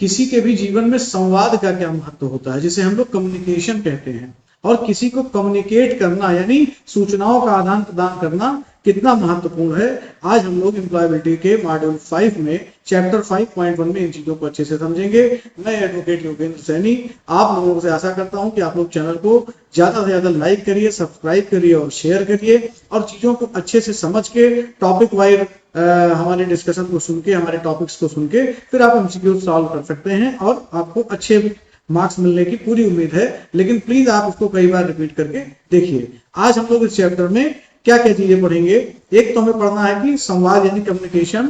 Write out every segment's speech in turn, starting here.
किसी के भी जीवन में संवाद का क्या महत्व होता है, जिसे हम लोग कम्युनिकेशन कहते हैं, और किसी को कम्युनिकेट करना यानी सूचनाओं का आदान प्रदान करना कितना महत्वपूर्ण है। आज हम लोग एम्प्लॉयबिलिटी के मॉड्यूल 5 में चैप्टर 5.1 में इन चीजों को अच्छे से समझेंगे। मैं एडवोकेट योगेंद्र सैनी आप लोगों से आशा करता हूं कि आप लोग चैनल को ज्यादा से ज्यादा लाइक करिए, सब्सक्राइब करिए और शेयर करिए, और चीजों को अच्छे से समझ के टॉपिक वाइज हमारे डिस्कशन को सुन के, हमारे टॉपिक्स को सुन के फिर आप एमसीक्यू सॉल्व कर सकते हैं और आपको अच्छे मार्क्स मिलने की पूरी उम्मीद है। लेकिन प्लीज आप उसको कई बार रिपीट करके देखिए। आज हम लोग इस चैप्टर में क्या क्या चीजें पढ़ेंगे। एक तो हमें पढ़ना है कि संवाद यानी कम्युनिकेशन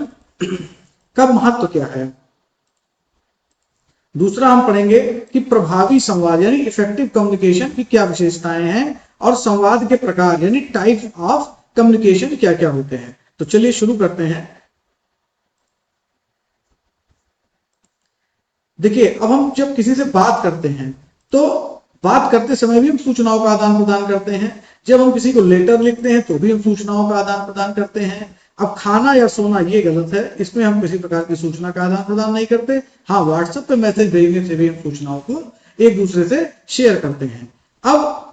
का महत्व क्या है। दूसरा हम पढ़ेंगे कि प्रभावी संवाद यानी इफेक्टिव कम्युनिकेशन की क्या विशेषताएं हैं, और संवाद के प्रकार यानी टाइप ऑफ कम्युनिकेशन क्या क्या होते हैं। तो चलिए शुरू करते हैं। देखिए, अब हम जब किसी से बात करते हैं तो बात करते समय भी हम सूचनाओं का आदान प्रदान करते हैं। जब हम किसी को लेटर लिखते हैं तो भी हम सूचनाओं का आदान प्रदान करते हैं। अब खाना या सोना ये गलत है, इसमें हम किसी प्रकार की सूचना का आदान प्रदान नहीं करते। हाँ, व्हाट्सएप पे मैसेज भेजने से भी हम सूचनाओं को एक दूसरे से शेयर करते हैं। अब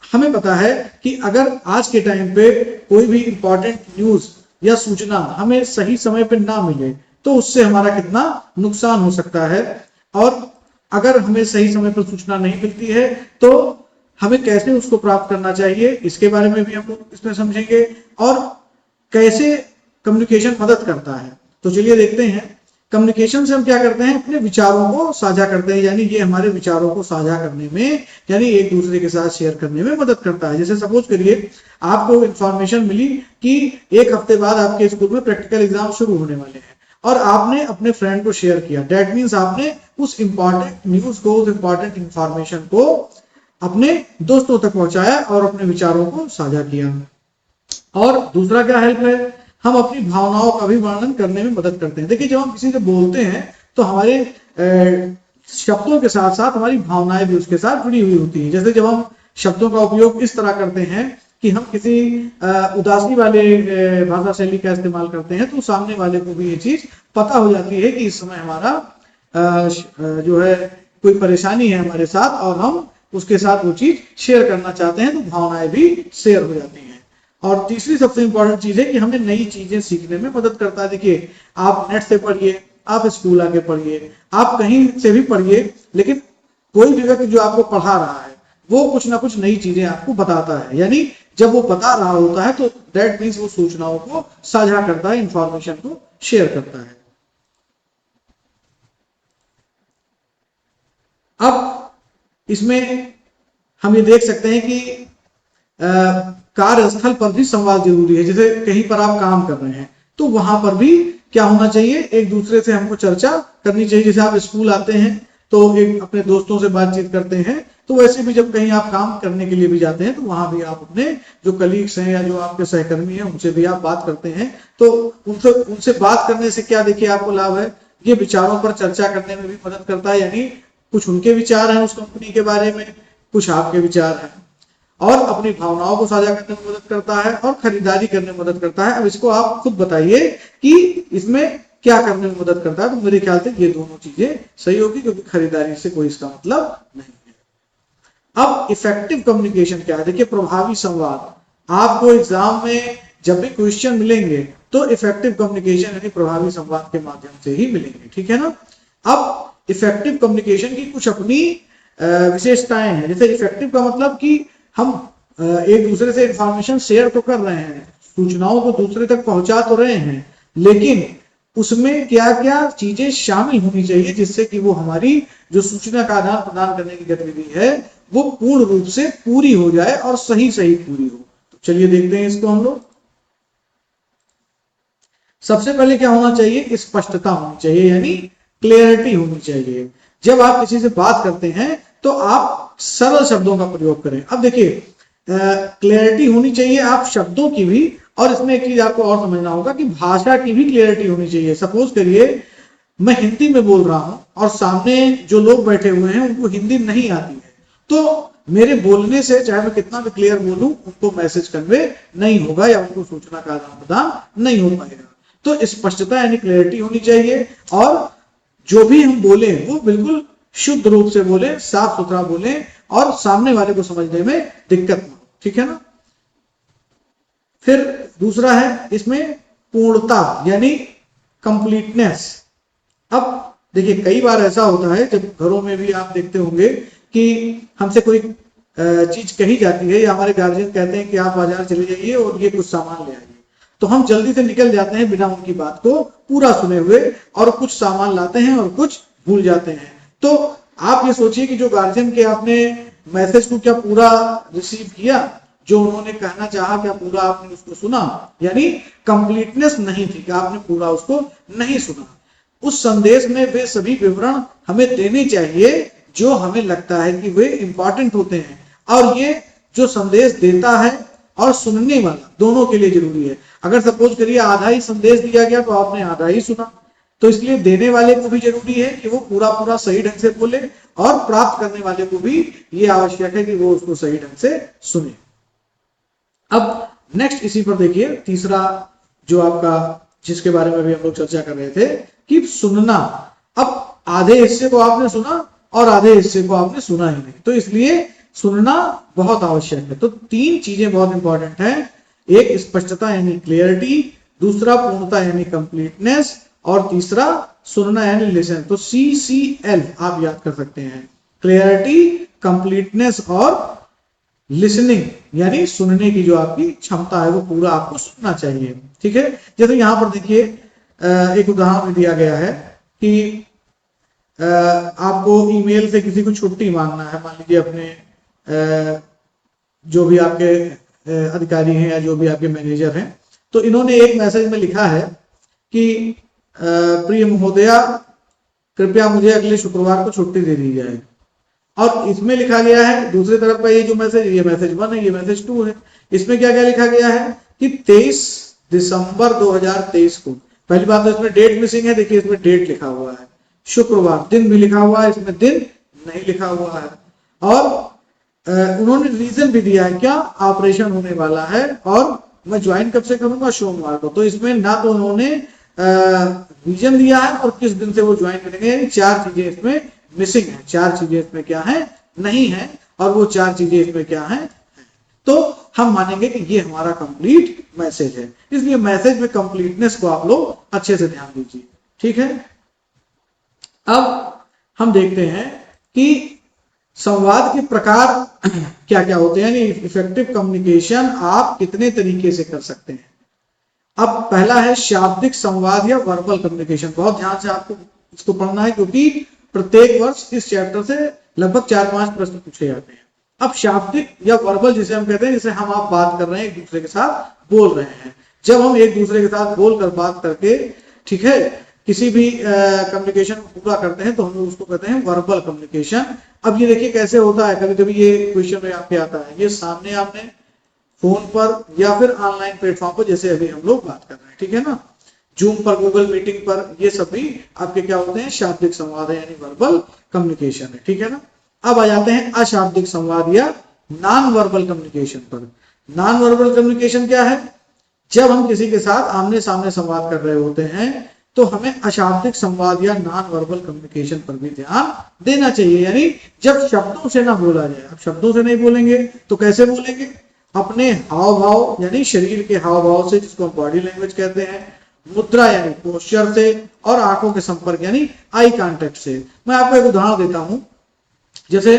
हमें पता है कि अगर आज के टाइम पे कोई भी इंपॉर्टेंट न्यूज या सूचना हमें सही समय पे ना मिले तो उससे हमारा कितना नुकसान हो सकता है, और अगर हमें सही समय पर सूचना नहीं मिलती है तो हमें कैसे उसको प्राप्त करना चाहिए, इसके बारे में भी हम लोग इसमें समझेंगे, और कैसे कम्युनिकेशन मदद करता है। तो चलिए देखते हैं। कम्युनिकेशन से हम क्या करते हैं, अपने विचारों को साझा करते हैं, यानी ये हमारे विचारों को साझा करने में यानी एक दूसरे के साथ शेयर करने में मदद करता है। जैसे सपोज करिए आपको इंफॉर्मेशन मिली कि एक हफ्ते बाद आपके स्कूल में प्रैक्टिकल एग्जाम शुरू होने वाले हैं, और आपने अपने फ्रेंड को शेयर किया। दैट मीन्स आपने उस इंपॉर्टेंट न्यूज को, उस इंपॉर्टेंट इंफॉर्मेशन को अपने दोस्तों तक पहुंचाया और अपने विचारों को साझा किया। और दूसरा क्या हेल्प है, हम अपनी भावनाओं का भी वर्णन करने में मदद करते हैं। देखिए, जब हम किसी से बोलते हैं तो हमारे शब्दों के साथ साथ हमारी भावनाएं भी उसके साथ जुड़ी हुई होती हैं। जैसे जब हम शब्दों का उपयोग इस तरह करते हैं कि हम किसी उदासी वाले भाषा शैली का इस्तेमाल करते हैं तो सामने वाले को भी ये चीज पता हो जाती है कि इस समय हमारा जो है कोई परेशानी है हमारे साथ, और हम उसके साथ वो चीज शेयर करना चाहते हैं, तो भावनाएं भी शेयर हो जाती हैं। और तीसरी सबसे इंपॉर्टेंट चीज है कि हमें नई चीजें सीखने में मदद करता है। देखिए, आप नेट से पढ़िए, आप स्कूल आके पढ़िए, आप कहीं से भी पढ़िए, लेकिन कोई भी व्यक्ति जो आपको पढ़ा रहा है वो कुछ ना कुछ नई चीजें आपको बताता है। यानी जब वो बता रहा होता है तो दैट मीन्स वो सूचनाओं को साझा करता है, इंफॉर्मेशन को शेयर करता है। अब इसमें हम ये देख सकते हैं कि कार्यस्थल पर भी संवाद जरूरी है। जैसे कहीं पर आप काम कर रहे हैं तो वहां पर भी क्या होना चाहिए, एक दूसरे से हमको चर्चा करनी चाहिए। जैसे आप स्कूल आते हैं तो एक अपने दोस्तों से बातचीत करते हैं, तो वैसे भी जब कहीं आप काम करने के लिए भी जाते हैं तो वहां भी आप अपने जो कलीग्स हैं या जो आपके सहकर्मी हैं उनसे भी आप बात करते हैं। तो उनसे बात करने से क्या देखिए आपको लाभ है, ये विचारों पर चर्चा करने में भी मदद करता है। यानी कुछ उनके विचार हैं उस कंपनी के बारे में, कुछ आपके विचार हैं, और अपनी भावनाओं को साझा करने में मदद करता है और खरीदारी करने में मदद करता है। अब इसको आप खुद बताइए कि इसमें क्या करने में मदद करता है। तो मेरे ख्याल से ये दोनों चीजें सही होगी, क्योंकि खरीदारी से कोई इसका मतलब नहीं है। अब इफेक्टिव कम्युनिकेशन क्या है, देखिए प्रभावी संवाद। आपको एग्जाम में जब भी क्वेश्चन मिलेंगे तो इफेक्टिव कम्युनिकेशन यानी प्रभावी संवाद के माध्यम से ही मिलेंगे, ठीक है ना। अब इफेक्टिव कम्युनिकेशन की कुछ अपनी विशेषताएं हैं। जैसे इफेक्टिव का मतलब कि हम एक दूसरे से इंफॉर्मेशन शेयर तो कर रहे हैं, सूचनाओं को दूसरे तक पहुंचा तो रहे हैं, लेकिन उसमें क्या क्या चीजें शामिल होनी चाहिए जिससे कि वो हमारी जो सूचना का आदान प्रदान करने की गतिविधि है वो पूर्ण रूप से पूरी हो जाए और सही सही पूरी हो। तो चलिए देखते हैं इसको हम लोग। सबसे पहले क्या होना चाहिए, स्पष्टता होनी चाहिए, यानी क्लियरिटी होनी चाहिए। जब आप किसी से बात करते हैं तो आप सरल शब्दों का प्रयोग करें। अब देखिए, क्लियरिटी होनी चाहिए आप शब्दों की भी, और इसमें एक चीज आपको और समझना होगा कि भाषा की भी क्लियरिटी होनी चाहिए। सपोज करिए मैं हिंदी में बोल रहा हूं और सामने जो लोग बैठे हुए हैं उनको हिंदी नहीं आती है, तो मेरे बोलने से चाहे मैं कितना भी क्लियर बोलूं उनको मैसेज कन्वे नहीं होगा या उनको सूचना का आदान प्रदान नहीं हो पाएगा। तो स्पष्टता यानी क्लियरिटी होनी चाहिए, और जो भी हम बोले वो बिल्कुल शुद्ध रूप से बोले, साफ सुथरा बोले और सामने वाले को समझने में दिक्कत ना हो, ठीक है ना। फिर दूसरा है इसमें पूर्णता यानी कंप्लीटनेस। अब देखिए कई बार ऐसा होता है जब घरों में भी आप देखते होंगे कि हमसे कोई चीज कही जाती है या हमारे गार्जियन कहते हैं कि आप बाजार चले जाइए और ये कुछ सामान ले आइए, तो हम जल्दी से निकल जाते हैं बिना उनकी बात को पूरा सुने हुए और कुछ सामान लाते हैं और कुछ भूल जाते हैं। तो आप ये सोचिए कि जो गार्जियन के आपने मैसेज को क्या पूरा रिसीव किया, जो उन्होंने कहना चाहा क्या पूरा आपने उसको सुना, यानी कंप्लीटनेस नहीं थी कि आपने पूरा उसको नहीं सुना। उस संदेश में वे सभी विवरण हमें देने चाहिए जो हमें लगता है कि वे इंपॉर्टेंट होते हैं, और ये जो संदेश देता है और सुनने वाला दोनों के लिए जरूरी है। अगर सपोज करिए आधा ही संदेश दिया गया तो आपने आधा ही सुना, तो इसलिए देने वाले को भी जरूरी है कि वो पूरा पूरा सही ढंग से बोले और प्राप्त करने वाले को भी ये आवश्यक है कि वो उसको सही ढंग से सुने। अब नेक्स्ट इसी पर देखिए तीसरा जो आपका जिसके बारे में भी हम लोग चर्चा कर रहे थे कि सुनना। अब आधे हिस्से को आपने सुना और आधे हिस्से को आपने सुना ही नहीं, तो इसलिए सुनना बहुत आवश्यक है। तो तीन चीजें बहुत इंपॉर्टेंट हैं, एक स्पष्टता यानी क्लियरिटी, दूसरा पूर्णता यानी कंप्लीटनेस, और तीसरा सुनना यानी लिसन। तो CCL आप याद कर सकते हैं, क्लियरिटी, कंप्लीटनेस और लिसनिंग, यानी सुनने की जो आपकी क्षमता है वो पूरा आपको सुनना चाहिए, ठीक है। जैसे यहां पर देखिए एक उदाहरण दिया गया है कि आपको ईमेल से किसी को छुट्टी मांगना है, मान लीजिए अपने जो भी आपके अधिकारी हैं या जो भी आपके मैनेजर हैं, तो इन्होंने एक मैसेज में लिखा है कि प्रिय महोदया कृपया मुझे अगले शुक्रवार को छुट्टी दे दी जाए। और इसमें लिखा गया है दूसरी तरफ का ये जो मैसेज, ये मैसेज 1 है, ये मैसेज 2 है। इसमें क्या क्या लिखा गया है कि 23 दिसंबर 2023 को, पहली बात तो इसमें डेट मिसिंग है, देखिए इसमें डेट लिखा हुआ है शुक्रवार, दिन भी लिखा हुआ है, इसमें दिन नहीं लिखा हुआ है। और उन्होंने रीजन भी दिया है, क्या ऑपरेशन होने वाला है और मैं ज्वाइन कब से करूंगा, सोमवार को। तो इसमें ना तो उन्होंने रीजन दिया है और किस दिन से वो ज्वाइन करेंगे, यानी चार चीजें इसमें मिसिंग है, चार चीजें इसमें क्या है, नहीं है, और वो चार चीजें इसमें क्या है, तो हम मानेंगे कि ये हमारा कंप्लीट मैसेज है। इसलिए मैसेज में कंप्लीटनेस को आप लोग अच्छे से ध्यान दीजिए, ठीक है। अब हम देखते हैं कि संवाद के प्रकार क्या क्या होते हैं, यानी इफेक्टिव कम्युनिकेशन आप कितने तरीके से कर सकते हैं। अब पहला है शाब्दिक संवाद या वर्बल कम्युनिकेशन। बहुत ध्यान से आपको इसको पढ़ना है क्योंकि प्रत्येक वर्ष इस चैप्टर से लगभग 4-5 प्रश्न पूछे जाते हैं। अब शाब्दिक या वर्बल जिसे हम कहते हैं, जिसे हम आप बात कर रहे हैं, एक दूसरे के साथ बोल रहे हैं, जब हम एक दूसरे के साथ बोलकर बात करके, ठीक है, किसी भी कम्युनिकेशन पूरा करते हैं तो हम उसको कहते हैं वर्बल कम्युनिकेशन। अब ये देखिए कैसे होता है, कभी कभी ये क्वेश्चन में आपके आता है, ये सामने आपने फोन पर या फिर ऑनलाइन प्लेटफॉर्म पर जैसे अभी हम लोग बात कर रहे हैं, ठीक है ना, जूम पर, गूगल मीटिंग पर, ये सब भी आपके क्या होते हैं, शाब्दिक संवाद है, यानी वर्बल कम्युनिकेशन है, ठीक है ना। अब आ जाते हैं अशाब्दिक संवाद या नॉन वर्बल कम्युनिकेशन पर। नॉन वर्बल कम्युनिकेशन क्या है, जब हम किसी के साथ आमने सामने संवाद कर रहे होते हैं तो हमें अशाब्दिक संवाद या नॉन वर्बल कम्युनिकेशन पर भी ध्यान देना चाहिए, यानी जब शब्दों से ना बोला जाए। अब शब्दों से नहीं बोलेंगे तो कैसे बोलेंगे, अपने हाव भाव यानी शरीर के हाव भाव से, जिसको हम बॉडी लैंग्वेज कहते हैं, मुद्रा यानी पोस्चर से, और आंखों के संपर्क यानी आई कांटेक्ट से। मैं आपको एक उदाहरण देता हूं, जैसे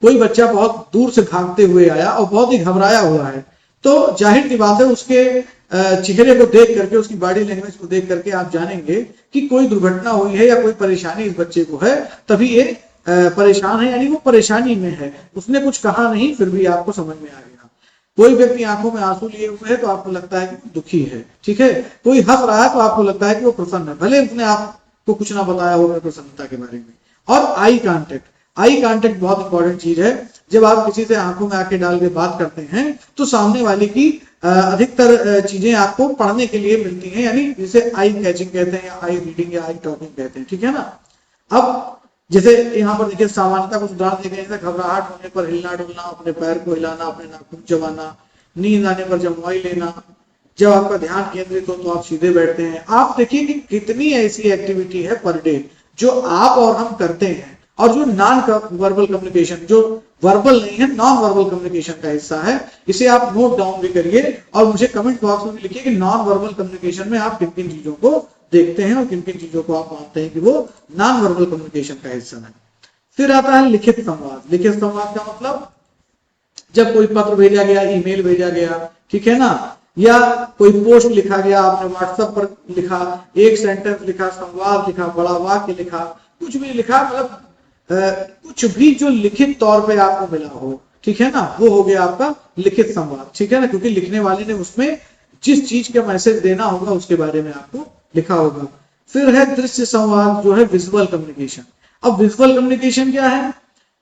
कोई बच्चा बहुत दूर से भागते हुए आया और बहुत ही घबराया हुआ है, तो जाहिर सी बात है उसके चेहरे को देख करके, उसकी बॉडी लैंग्वेज को देख करके आप जानेंगे कि कोई दुर्घटना हुई है या कोई परेशानी इस बच्चे को है, तभी ये परेशान है, यानी वो परेशानी में है। उसने कुछ कहा नहीं, फिर भी आपको समझ में आ गया। कोई व्यक्ति आंखों में आंसू लिए हुए है तो आपको लगता है कि दुखी है, ठीक है। कोई हंस रहा है तो आपको लगता है कि वो प्रसन्न है, भले उसने आपको कुछ ना बताया होगा प्रसन्नता के बारे में। और आई कांटेक्ट, आई कांटेक्ट बहुत इंपॉर्टेंट चीज है। जब आप किसी से आंखों में आंखें डाल के बात करते हैं तो सामने वाले की अधिकतर चीजें आपको पढ़ने के लिए मिलती हैं, यानी जिसे आई कैचिंग कहते हैं या आई रीडिंग या आई टॉकिंग कहते हैं, ठीक है ना। अब जैसे यहाँ पर देखिए सामान्यता कुछ उदाहरण देखे, जैसे घबराहट होने पर हिलना डुलना, अपने पैर को हिलाना, अपने नाखून चबाना, नींद आने पर जमवाई लेना, जब आपका ध्यान केंद्रित हो तो आप सीधे बैठते हैं। आप देखिए कि कितनी ऐसी एक्टिविटी है पर डे। जो आप और हम करते हैं, और जो नॉन वर्बल कम्युनिकेशन, जो वर्बल नहीं है, नॉन वर्बल कम्युनिकेशन का हिस्सा है, इसे आप नोट डाउन भी करिए और मुझे कमेंट बॉक्स में भी लिखिए कि नॉन वर्बल कम्युनिकेशन में आप किन किन चीजों को देखते हैं और किन किन चीजों को आप मानते हैं कि वो नॉन वर्बल कम्युनिकेशन का हिस्सा है। फिर आता है लिखित संवाद। लिखित संवाद का मतलब जब कोई पत्र भेजा गया, ईमेल भेजा गया, ठीक है ना, या कोई पोस्ट लिखा गया, आपने व्हाट्सएप पर लिखा, एक सेंटेंस लिखा, संवाद लिखा, बड़ा वाक्य लिखा, कुछ भी लिखा, मतलब कुछ भी जो लिखित तौर पे आपको मिला हो, ठीक है ना, वो हो गया आपका लिखित संवाद, ठीक है ना, क्योंकि लिखने वाले ने उसमें जिस चीज का मैसेज देना होगा उसके बारे में आपको लिखा होगा। फिर है दृश्य संवाद, जो है विजुअल कम्युनिकेशन। अब विजुअल कम्युनिकेशन क्या है?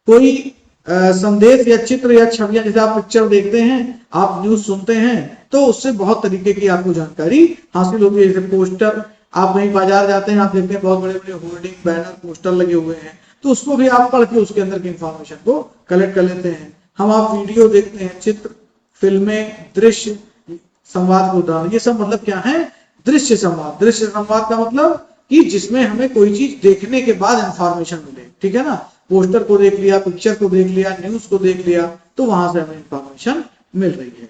कोई संदेश या चित्र या छवियां, जैसे आप पिक्चर देखते हैं, आप न्यूज सुनते हैं, तो उससे बहुत तरीके की आपको जानकारी हासिल होती है। जैसे पोस्टर, आप कहीं बाजार जाते हैं, आप देखते हैं बहुत बड़े बड़े होर्डिंग, बैनर, पोस्टर लगे हुए हैं, तो उसको भी आप पढ़ के उसके अंदर की इंफॉर्मेशन को कलेक्ट कर लेते हैं। हम आप वीडियो देखते हैं, चित्र, फिल्में, दृश्य संवाद को उदाहरण, ये सब मतलब क्या है? दृश्य संवाद। दृश्य संवाद का मतलब कि जिसमें हमें कोई चीज देखने के बाद इंफॉर्मेशन मिले, ठीक है ना, पोस्टर को देख लिया, पिक्चर को देख लिया, न्यूज को देख लिया, तो वहां से हमें इंफॉर्मेशन मिल रही है।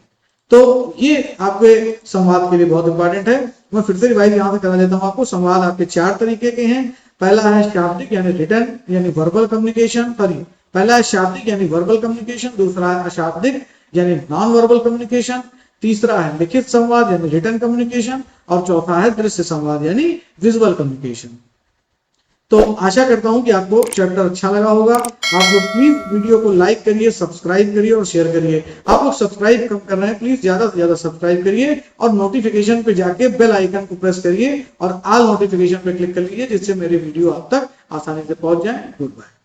तो ये आपके संवाद के लिए बहुत इंपॉर्टेंट है। मैं फिर से रिवाइज यहां से करा देता हूं आपको। संवाद आपके 4 तरीके के हैं। पहला है शाब्दिक यानी रिटन यानी वर्बल कम्युनिकेशन, सॉरी, पहला है शाब्दिक यानी वर्बल कम्युनिकेशन, दूसरा है अशाब्दिक यानी नॉन वर्बल कम्युनिकेशन, तीसरा है लिखित संवाद यानी रिटन कम्युनिकेशन, और चौथा है दृश्य संवाद यानी विजुअल कम्युनिकेशन। तो आशा करता हूं कि आपको चैप्टर अच्छा लगा होगा। आप लोग प्लीज वीडियो को लाइक करिए, सब्सक्राइब करिए और शेयर करिए। आप लोग सब्सक्राइब कम कर रहे हैं, प्लीज ज्यादा से ज्यादा सब्सक्राइब करिए और नोटिफिकेशन पे जाके बेल आइकन को प्रेस करिए और ऑल नोटिफिकेशन पे क्लिक कर लीजिए, जिससे मेरे वीडियो आप तक आसानी से पहुंच जाए। Good bye.